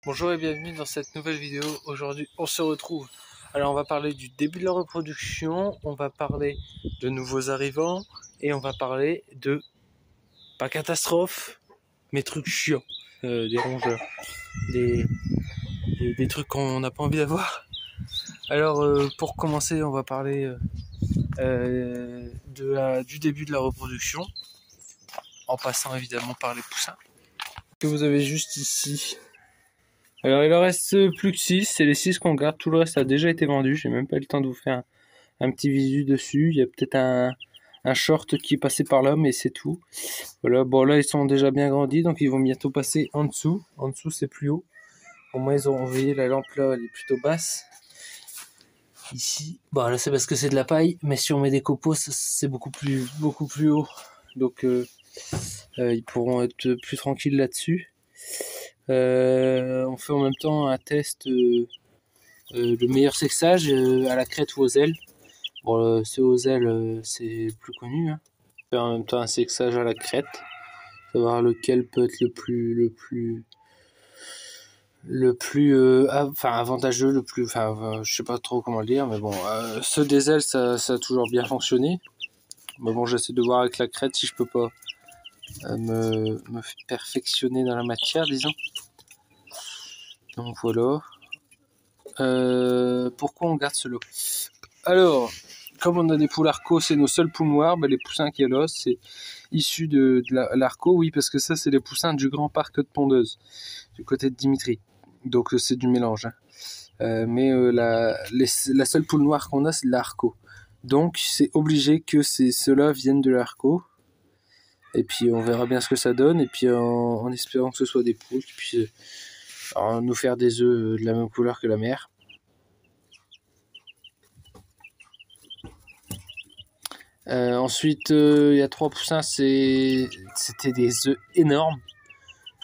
Bonjour et bienvenue dans cette nouvelle vidéo. Aujourd'hui on se retrouve. Alors on va parler du début de la reproduction, on va parler de nouveaux arrivants et on va parler de, pas catastrophe, mais trucs chiants, des rongeurs, des trucs qu'on n'a pas envie d'avoir. Alors pour commencer on va parler du début de la reproduction, en passant évidemment par les poussins que vous avez juste ici. Alors il en reste plus que 6, c'est les 6 qu'on garde, tout le reste a déjà été vendu, j'ai même pas eu le temps de vous faire un petit visu dessus, il y a peut-être un short qui est passé par là, mais c'est tout. Voilà, bon là ils sont déjà bien grandis, donc ils vont bientôt passer en dessous c'est plus haut. Au moins ils auront, vous voyez la lampe là elle est plutôt basse. Ici, bon là c'est parce que c'est de la paille, mais si on met des copeaux c'est beaucoup plus haut, donc ils pourront être plus tranquilles là-dessus. On fait en même temps un test le meilleur sexage à la crête ou aux ailes. Bon, c'est aux ailes, c'est plus connu. Hein. On fait en même temps un sexage à la crête, savoir lequel peut être le plus avantageux, je sais pas trop comment le dire, mais bon, ceux des ailes ça a toujours bien fonctionné. Mais bon, j'essaie de voir avec la crête si je peux pas me perfectionner dans la matière, disons. Donc voilà. Pourquoi on garde ce lot? Alors, comme on a des poules arco, c'est nos seuls poules noires, les poussins qu'il y a là, c'est issu de l'arco, oui, parce que ça, c'est les poussins du grand parc de Pondeuse, du côté de Dimitri. Donc, c'est du mélange. Hein. La seule poule noire qu'on a, c'est de l'arco. Donc, c'est obligé que ceux-là viennent de l'arco. Et puis, on verra bien ce que ça donne. Et puis, en espérant que ce soit des poules qui puissent nous faire des œufs de la même couleur que la mère. Ensuite, il y a 3 poussins, c'était des œufs énormes.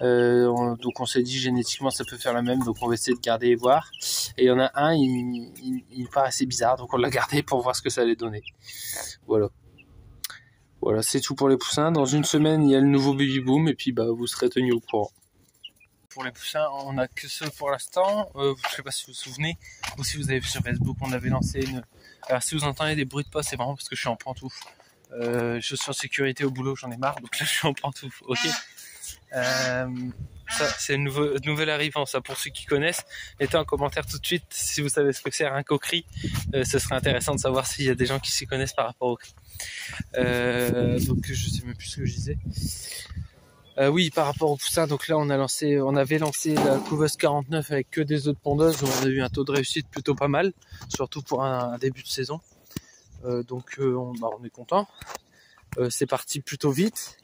Donc on s'est dit génétiquement ça peut faire la même, donc on va essayer de garder et voir. Et il y en a un, il paraît assez bizarre, donc on l'a gardé pour voir ce que ça allait donner. Voilà, c'est tout pour les poussins. Dans une semaine, il y a le nouveau baby boom, et puis vous serez tenus au courant. Pour les poussins, on n'a que ceux pour l'instant. Je ne sais pas si vous vous souvenez, ou si vous avez vu sur Facebook, on avait lancé une... Alors si vous entendez des bruits de pas, c'est vraiment parce que je suis en pantoufle. Je suis en sécurité au boulot, j'en ai marre, donc là je suis en pantoufle, ok. Ça c'est une nouvelle arrivant, ça pour ceux qui connaissent. Mettez en commentaire tout de suite si vous savez ce que c'est un coquerie. Ce serait intéressant de savoir s'il y a des gens qui s'y connaissent par rapport au cri. Donc je sais même plus ce que je disais. Oui, par rapport au poussin, donc là on avait lancé la couveuse 49 avec que des œufs de pondeuse, où on a eu un taux de réussite plutôt pas mal, surtout pour un début de saison. Donc on est content. C'est parti plutôt vite.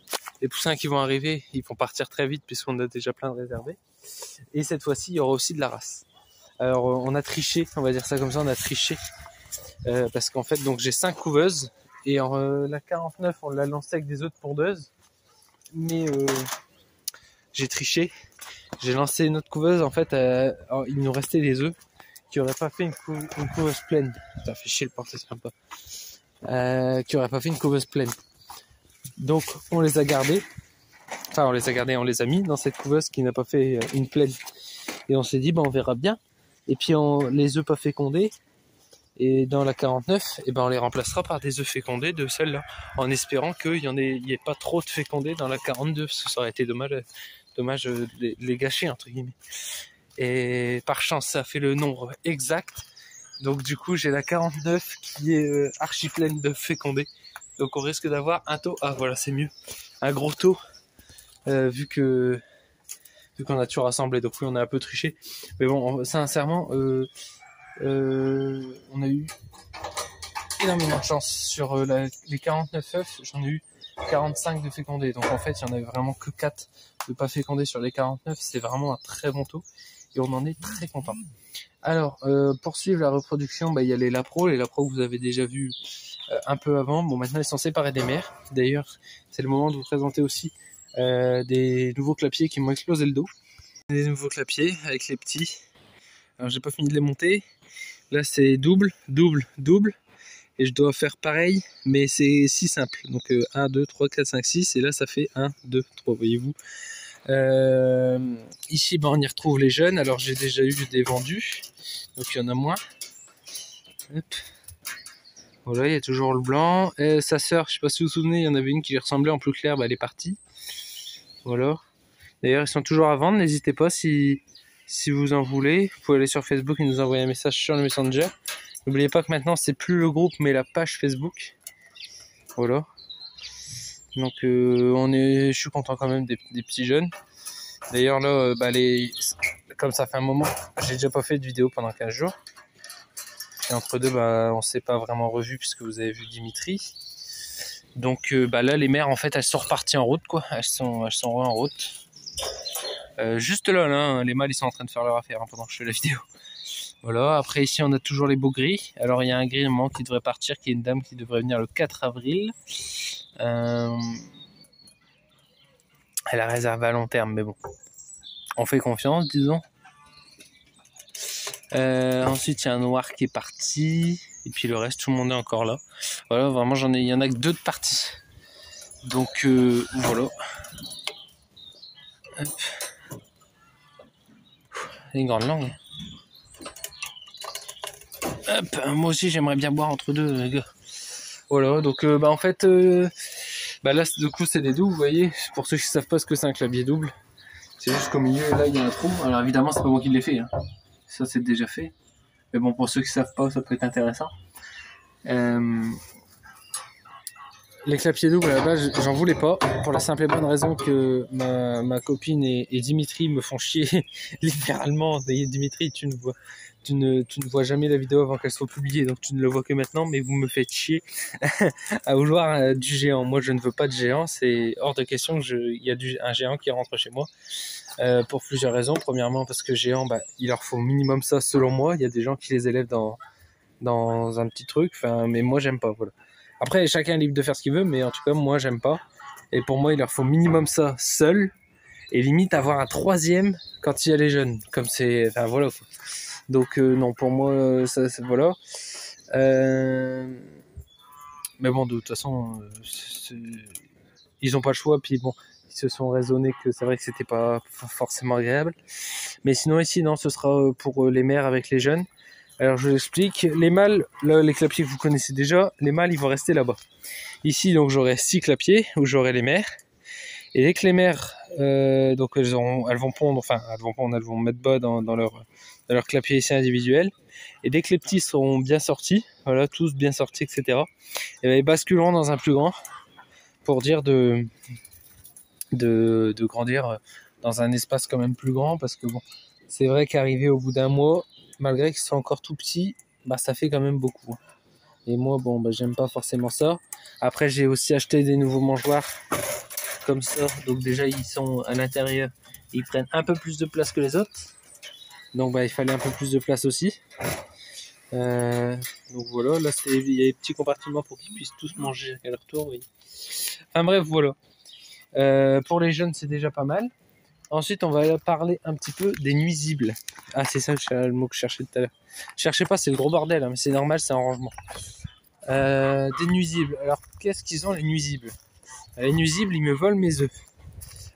Les poussins qui vont arriver, ils vont partir très vite puisqu'on a déjà plein de réservés. Et cette fois-ci, il y aura aussi de la race. Alors on a triché, on va dire ça comme ça, on a triché. Parce qu'en fait, donc j'ai 5 couveuses. Et la 49, on l'a lancée avec des œufs de pondeuse. Mais j'ai triché. J'ai lancé une autre couveuse. En fait, il nous restait des œufs qui n'auraient pas fait une couveuse pleine. Ça fait chier le porter, c'est pas. Qui n'auraient pas fait une couveuse pleine. Donc on les a gardés. Enfin, on les a mis dans cette couveuse qui n'a pas fait une pleine. Et on s'est dit, on verra bien. Et puis les œufs pas fécondés. Et dans la 49, on les remplacera par des œufs fécondés de celle-là, en espérant qu'il y ait pas trop de fécondés dans la 42, parce que ça aurait été dommage de les gâcher, entre guillemets. Et par chance, ça fait le nombre exact. Donc du coup, j'ai la 49 qui est archi pleine de fécondés. Donc on risque d'avoir un taux, voilà, c'est mieux, un gros taux, vu qu'on a tout rassemblé. Donc oui, on a un peu triché. Mais bon, sincèrement, on a eu énormément de chance sur les 49 œufs. J'en ai eu 45 de fécondés, donc en fait il y en avait vraiment que 4 de pas fécondés sur les 49. C'est vraiment un très bon taux et on en est très content. Alors pour suivre la reproduction, il y a les lapros que vous avez déjà vu un peu avant. Bon, maintenant ils sont séparés des mères. D'ailleurs c'est le moment de vous présenter aussi des nouveaux clapiers qui m'ont explosé le dos. Des nouveaux clapiers avec les petits. Alors j'ai pas fini de les monter. Là c'est double, double, double. Et je dois faire pareil, mais c'est si simple. Donc 1, 2, 3, 4, 5, 6. Et là ça fait 1, 2, 3, voyez-vous. Ici, on y retrouve les jeunes. Alors, j'ai déjà eu des vendus, donc il y en a moins. Hop. Voilà, il y a toujours le blanc. Et sa sœur, je sais pas si vous vous souvenez, il y en avait une qui lui ressemblait en plus clair, elle est partie. Voilà. D'ailleurs, ils sont toujours à vendre. N'hésitez pas si vous en voulez. Vous pouvez aller sur Facebook et nous envoyer un message sur le Messenger. N'oubliez pas que maintenant, c'est plus le groupe, mais la page Facebook. Voilà. Donc, je suis content quand même des petits jeunes. D'ailleurs, là, comme ça fait un moment, j'ai déjà pas fait de vidéo pendant 15 jours. Et entre deux, on s'est pas vraiment revu puisque vous avez vu Dimitri. Donc là, les mères, en fait, elles sont reparties en route, quoi. Elles sont en route. Juste là, les mâles, ils sont en train de faire leur affaire pendant que je fais la vidéo. Voilà. Après, ici, on a toujours les beaux gris. Alors, il y a un gris, qui devrait partir, qui est une dame qui devrait venir le 4 avril. Elle a réservé à long terme, mais bon. On fait confiance, disons. Ensuite, il y a un noir qui est parti. Et puis le reste, tout le monde est encore là. Voilà, vraiment, il y en a que 2 de partis. Donc, voilà. Hop. Une grande langue. Hop, moi aussi, j'aimerais bien boire entre deux, les gars. Voilà, donc, en fait, là, du coup, c'est des doubles, vous voyez. Pour ceux qui ne savent pas ce que c'est un clavier double, c'est juste qu'au milieu, là, il y a un trou. Alors, évidemment, c'est pas moi qui l'ai fait. Hein. Ça, c'est déjà fait. Mais bon, pour ceux qui ne savent pas, ça peut être intéressant. Les clapiers doubles, à la base, j'en voulais pas. Pour la simple et bonne raison que ma copine et Dimitri me font chier littéralement. Dimitri, tu ne vois jamais la vidéo avant qu'elle soit publiée, donc tu ne le vois que maintenant, mais vous me faites chier à vouloir du géant. Moi, je ne veux pas de géant. C'est hors de question qu'il y a un géant qui rentre chez moi. Pour plusieurs raisons. Premièrement, parce que géant, il leur faut au minimum ça, selon moi. Il y a des gens qui les élèvent dans un petit truc. Mais moi, j'aime pas. Voilà. Après, chacun est libre de faire ce qu'il veut, mais en tout cas, moi, j'aime pas. Et pour moi, il leur faut minimum ça seul. Et limite, avoir un 3e quand il y a les jeunes. Comme c'est... Enfin, voilà. Donc, non, pour moi, ça, voilà. Mais bon, de toute façon, ils n'ont pas le choix. Puis bon, ils se sont raisonnés que c'est vrai que c'était pas forcément agréable. Mais sinon, ici, non, ce sera pour les mères avec les jeunes. Alors je vous explique, les mâles, là, les clapiers que vous connaissez déjà, les mâles ils vont rester là-bas. Ici donc j'aurai 6 clapiers où j'aurai les mères. Et dès que les mères, donc elles vont pondre, elles vont mettre bas dans leur clapier ici individuel. Et dès que les petits seront bien sortis, voilà, tous bien sortis, etc. Et bien, ils basculeront dans un plus grand pour dire de grandir dans un espace quand même plus grand, parce que bon, c'est vrai qu'arriver au bout d'un mois, malgré qu'ils sont encore tout petits, ça fait quand même beaucoup. Et moi, j'aime pas forcément ça. Après, j'ai aussi acheté des nouveaux mangeoires comme ça. Donc déjà, ils sont à l'intérieur. Ils prennent un peu plus de place que les autres. Donc il fallait un peu plus de place aussi. Donc voilà, là, il y a des petits compartiments pour qu'ils puissent tous manger à leur tour. Oui. Enfin bref, voilà. Pour les jeunes, c'est déjà pas mal. Ensuite, on va parler un petit peu des nuisibles. Ah, c'est ça le mot que je cherchais tout à l'heure. Cherchez pas, c'est le gros bordel, hein, mais c'est normal, c'est un rangement. Des nuisibles. Alors, qu'est-ce qu'ils ont, les nuisibles? Les nuisibles, ils me volent mes œufs.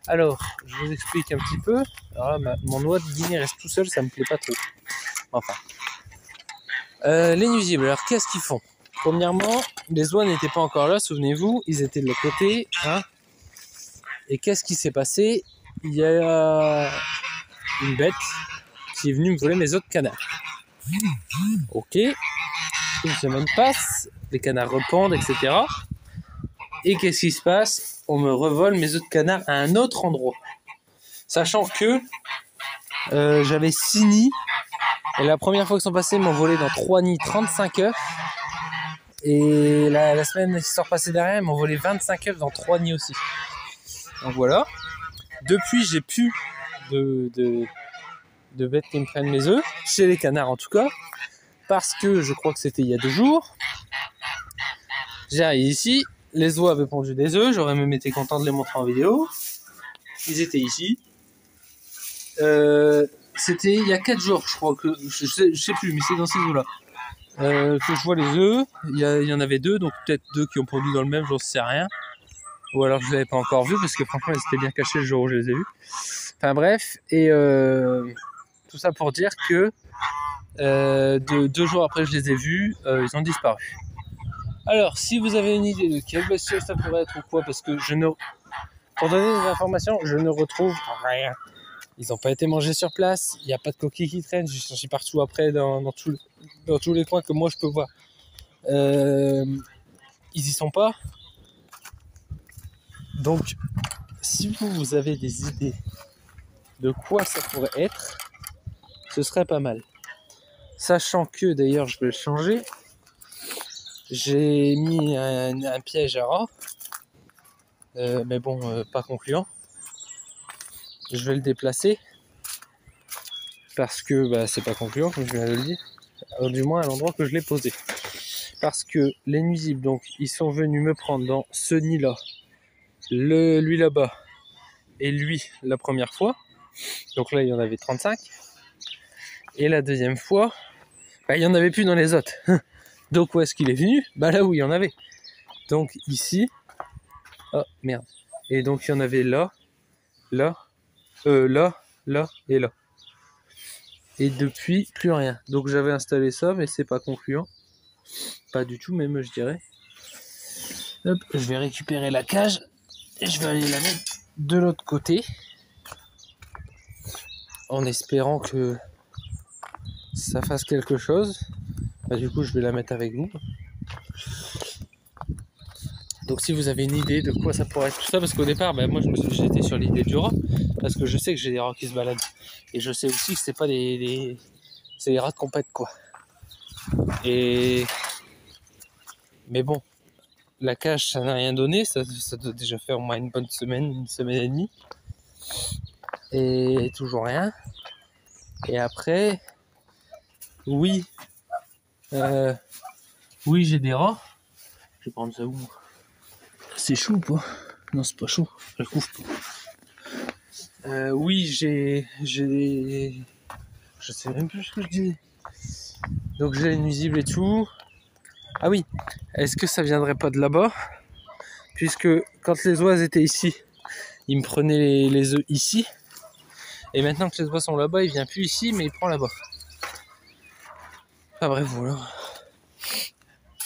Alors, je vous explique un petit peu. Alors là, mon oie de Guinée reste tout seul, ça me plaît pas trop. Enfin. Les nuisibles, alors qu'est-ce qu'ils font? Premièrement, les oies n'étaient pas encore là, souvenez-vous, ils étaient de l'autre côté. Hein. Et qu'est-ce qui s'est passé? Il y a une bête qui est venue me voler mes œufs de canard. Ok, une semaine passe, les canards repondent, etc. Et qu'est-ce qui se passe? On me revole mes œufs de canard à un autre endroit. Sachant que j'avais 6 nids. Et la première fois qu'ils sont passés, ils m'ont volé dans 3 nids 35 œufs. Et la semaine qui sont repassés derrière, ils m'ont volé 25 œufs dans 3 nids aussi. Donc voilà. Depuis, j'ai plus de bêtes qui me prennent mes œufs, chez les canards en tout cas, parce que je crois que c'était il y a 2 jours. J'arrive ici, les oies avaient pondu des œufs, j'aurais même été content de les montrer en vidéo. Ils étaient ici. C'était il y a 4 jours, je crois que, je sais plus, mais c'est dans ces eaux-là. Que je vois les œufs, il y en avait 2, donc peut-être 2 qui ont pondu dans le même, j'en sais rien. Ou alors je ne l'avais pas encore vu parce que franchement ils étaient bien cachés le jour où je les ai vus. Enfin bref, et tout ça pour dire que 2 jours après que je les ai vus, ils ont disparu. Alors si vous avez une idée de quelle bestiole ça pourrait être ou quoi, parce que pour donner des informations, je ne retrouve rien. Ils n'ont pas été mangés sur place, il n'y a pas de coquilles qui traînent, j'ai cherché partout après dans tous les coins que moi je peux voir. Ils y sont pas. Donc si vous avez des idées de quoi ça pourrait être, ce serait pas mal. Sachant que d'ailleurs je vais le changer, j'ai mis un piège à rat, mais bon, pas concluant. Je vais le déplacer parce que c'est pas concluant, comme je viens de le dire, du moins à l'endroit que je l'ai posé. Parce que les nuisibles, donc, ils sont venus me prendre dans ce nid-là, lui là-bas et lui la première fois. Donc là, il y en avait 35. Et la deuxième fois, il n'y en avait plus dans les autres. Donc où est-ce qu'il est venu? Là où il y en avait. Donc ici, oh merde. Et donc il y en avait là, là, là et là. Et depuis, plus rien. Donc j'avais installé ça, mais c'est pas concluant. Pas du tout, même je dirais. Hop, je vais récupérer la cage et je vais aller la mettre de l'autre côté. En espérant que ça fasse quelque chose. Du coup, je vais la mettre avec vous. Donc si vous avez une idée de quoi ça pourrait être tout ça, parce qu'au départ, moi j'étais sur l'idée du rat, parce que je sais que j'ai des rats qui se baladent. Et je sais aussi que c'est pas c'est des rats de compète quoi. Mais bon, la cage ça n'a rien donné, ça doit déjà faire au moins une bonne semaine, une semaine et demie. Et toujours rien. Et après, oui, j'ai des rats. Je vais prendre ça où? C'est chaud ou pas? Non, c'est pas chaud, je le couvre pas. Oui, j'ai des... Je sais même plus ce que je dis. Donc j'ai les nuisibles et tout. Ah oui, est-ce que ça viendrait pas de là-bas? Puisque quand les oies étaient ici, il me prenait les œufs ici. Et maintenant que les oies sont là-bas, il vient plus ici, mais il prend là-bas. Enfin bref, voilà.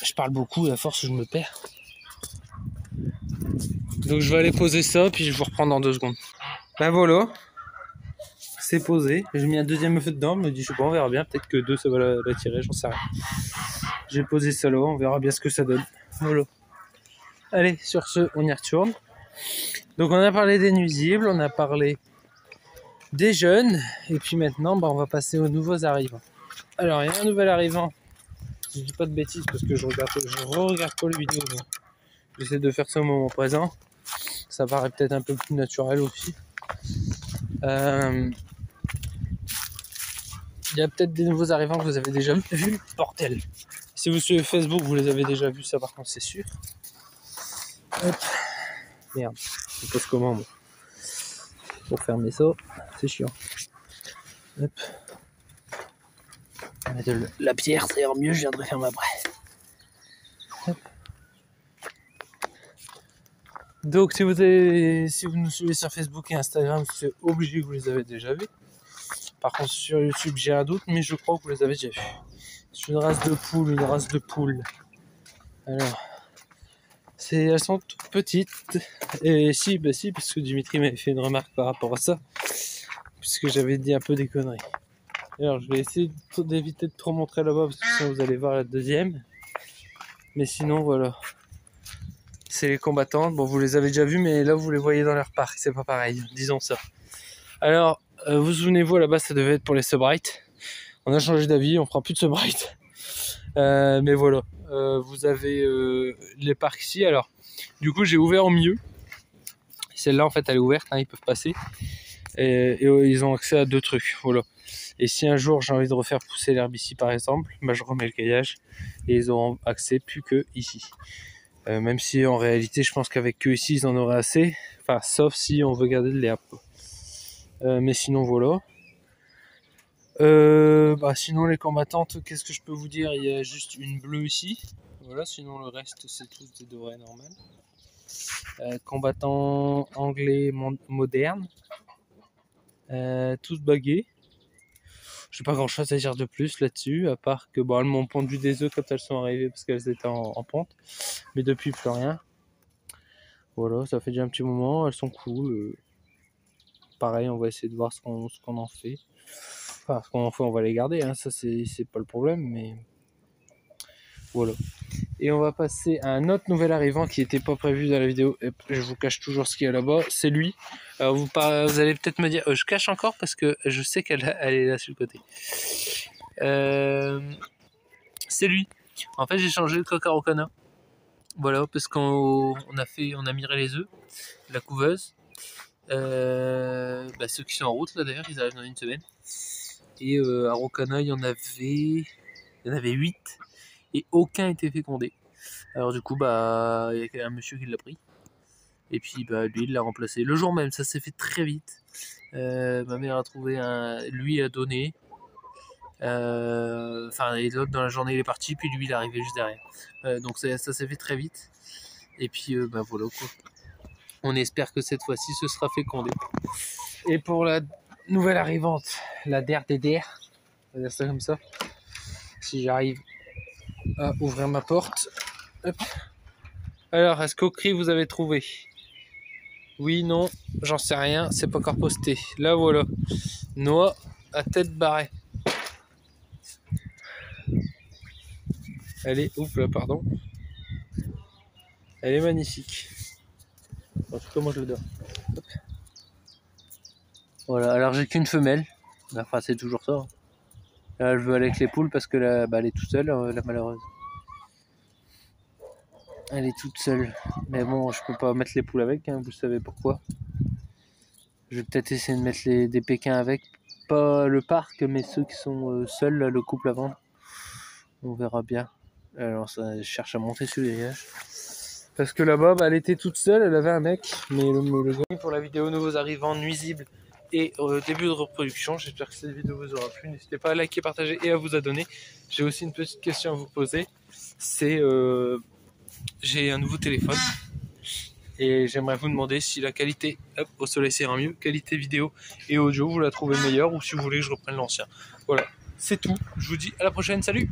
Je parle beaucoup et à force je me perds. Donc je vais aller poser ça, puis je vais vous reprendre dans 2 secondes. Voilà. C'est posé. J'ai mis un deuxième œuf dedans, je me dis, je sais pas, on verra bien. Peut-être que 2 ça va la tirer, j'en sais rien. J'ai posé ça là, on verra bien ce que ça donne. Voilà. Allez, sur ce, on y retourne. Donc on a parlé des nuisibles, on a parlé des jeunes, et puis maintenant on va passer aux nouveaux arrivants. Alors il y a un nouvel arrivant, je dis pas de bêtises parce que je regarde pas les vidéos, donc j'essaie de faire ça au moment présent. Ça paraît peut-être un peu plus naturel aussi. Il y a peut-être des nouveaux arrivants que vous avez déjà vu, bordel. Si vous suivez Facebook, vous les avez déjà vus, ça par contre c'est sûr. Hop. Merde, je pose comment moi pour fermer ça, c'est chiant. Hop. De la pierre, ça ira mieux, je viendrai fermer après. Hop. Donc si vous nous suivez sur Facebook et Instagram, c'est obligé que vous les avez déjà vus. Par contre sur YouTube j'ai un doute, mais je crois que vous les avez déjà vus. C'est une race de poule, Alors, elles sont toutes petites. Et si, parce que Dimitri m'avait fait une remarque par rapport à ça, puisque j'avais dit un peu des conneries. Alors je vais essayer d'éviter de trop montrer là-bas, parce que sinon vous allez voir la deuxième. Mais sinon voilà. C'est les combattantes. Bon, vous les avez déjà vus, mais là vous les voyez dans leur parc, c'est pas pareil, disons ça. Alors, vous souvenez-vous, là-bas ça devait être pour les Sebright. On a changé d'avis, on prend plus de Sebright. Mais voilà, vous avez les parcs ici. Alors, du coup, j'ai ouvert au milieu. Celle-là, en fait, elle est ouverte, ils peuvent passer. Et ils ont accès à 2 trucs, voilà. Et si un jour j'ai envie de refaire pousser l'herbe ici, par exemple, je remets le caillage et ils auront accès plus que ici. Même si en réalité je pense qu'avec eux ici ils en auraient assez, enfin sauf si on veut garder de l'herbe. Mais sinon voilà. Sinon les combattantes, qu'est-ce que je peux vous dire? Il y a juste une bleue ici. Voilà, sinon le reste c'est tous des dorés normales. combattants anglais modernes, tous bagués. Je n'ai pas grand chose à dire de plus là-dessus, à part que bon, elles m'ont pondu des œufs quand elles sont arrivées parce qu'elles étaient en ponte, mais depuis plus rien. Voilà, ça fait déjà un petit moment, elles sont cool. Pareil, on va essayer de voir ce qu'on en fait. Enfin, ce qu'on en fait, on va les garder, hein, ça c'est pas le problème, mais voilà. Et on va passer à un autre nouvel arrivant qui n'était pas prévu dans la vidéo. Et je vous cache toujours ce qu'il y a là-bas, c'est lui. Alors vous allez peut-être me dire, je cache encore parce que je sais qu'elle est là sur le côté. C'est lui. En fait, j'ai changé le coq araucana. Voilà, parce qu'on a miré les œufs, la couveuse. Ceux qui sont en route là d'ailleurs, ils arrivent dans une semaine. Et araucana, il y en avait 8 et aucun était fécondé. Alors du coup, il y a un monsieur qui l'a pris. Et puis lui, il l'a remplacé. Le jour même, ça s'est fait très vite. Ma mère a trouvé lui a donné. Et l'autre dans la journée il est parti, puis lui il est arrivé juste derrière. Donc ça s'est fait très vite. Et puis voilà quoi. On espère que cette fois-ci ce sera fécondé. Et pour la nouvelle arrivante, la der des der, on va dire ça comme ça. Si j'arrive à ouvrir ma porte. Hop. Alors, est-ce qu'Ocri vous avez trouvé? Oui, non, j'en sais rien, c'est pas encore posté. Là voilà, noix à tête barrée. Elle est, oups là, pardon. Elle est magnifique. En tout cas, moi je l'adore. Voilà, alors j'ai qu'une femelle. Enfin, c'est toujours ça. Là, je veux aller avec les poules parce que là, elle est toute seule, la malheureuse. Elle est toute seule. Mais bon, je peux pas mettre les poules avec, hein, vous savez pourquoi. Je vais peut-être essayer de mettre des pékins avec. Pas le parc, mais ceux qui sont seuls, là, le couple à vendre. On verra bien. Alors ça, je cherche à monter sur le grillage. Parce que là-bas, elle était toute seule, elle avait un mec. Mais le gars, pour la vidéo nouveaux arrivants nuisibles et début de reproduction, j'espère que cette vidéo vous aura plu. N'hésitez pas à liker, partager et à vous abonner. J'ai aussi une petite question à vous poser. C'est, j'ai un nouveau téléphone. Et j'aimerais vous demander si la qualité, au soleil ça ira mieux, qualité vidéo et audio, vous la trouvez meilleure ou si vous voulez que je reprenne l'ancien. Voilà, c'est tout. Je vous dis à la prochaine, salut!